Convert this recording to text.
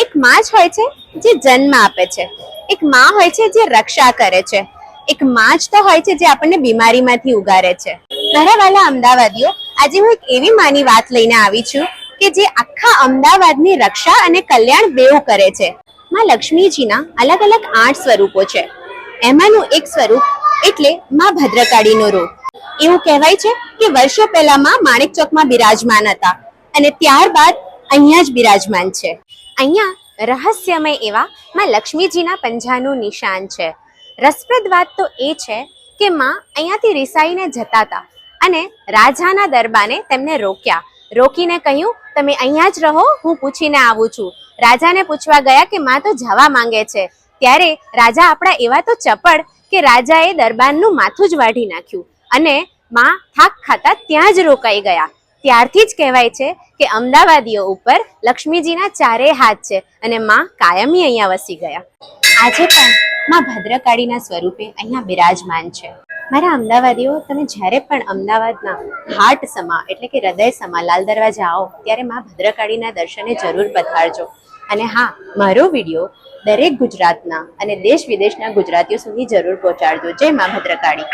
એક માં જ હોય છે જે જન્મ આપે છે, એક માં હોય છે જે રક્ષા કરે છે, એક માં જ તો હોય છે જે આપણને બીમારીમાંથી ઉગારે છે. મારા વાલા અમદાવાદીઓ, આજે હું એક એવી માની વાત લઈને આવી છું કે જે આખા અમદાવાદની રક્ષા અને કલ્યાણ બેઉ કરે છે. માં લક્ષ્મીજીના અલગ અલગ 8 સ્વરૂપો છે. એમાંનું એક સ્વરૂપ એટલે માં ભદ્રકાળીનું રૂપ. એવું કહેવાય છે કે વર્ષો પહેલા માં માણેક ચોકમાં બિરાજમાન હતા અને ત્યારબાદ અહીંયા જ બિરાજમાન છે. અહીંયા રહસ્યમય એવા માં લક્ષ્મીજીના પંજાનું નિશાન છે. રસપ્રદ વાત તો એ છે કે માં અહીંયાથી રિસાઈને જતા હતા અને રાજાના દરબાને તેમને રોકીને કહ્યું, તમે અહીંયા જ રહો, હું પૂછીને આવું છું. રાજાને પૂછવા ગયા કે માં તો જવા માંગે છે. ત્યારે રાજા આપણા એવા તો ચપળ કે રાજાએ દરબારનું માથું જ વાઢી નાખ્યું અને માં થાક ખાતા ત્યાં જ રોકાઈ ગયા. ત્યારથી જ કહેવાય છે કે અમદાવાદીઓ ઉપર લક્ષ્મીજીના 4 હાથ છે અને માં કાયમી અહીંયા વસી ગયા. આજે પણ માં ભદ્રકાળીના સ્વરૂપે અહીંયા બિરાજમાન છે. મારા અમદાવાદીઓ, તમે જ્યારે પણ અમદાવાદના હાર્ટ સમા એટલે કે હૃદય સમા લાલ દરવાજા આવો ત્યારે માં ભદ્રકાળીના દર્શને જરૂર પધારજો. અને હા, મારો વિડીયો દરેક ગુજરાતના અને દેશ વિદેશના ગુજરાતીઓ સુધી જરૂર પહોંચાડજો. જય માં ભદ્રકાળી.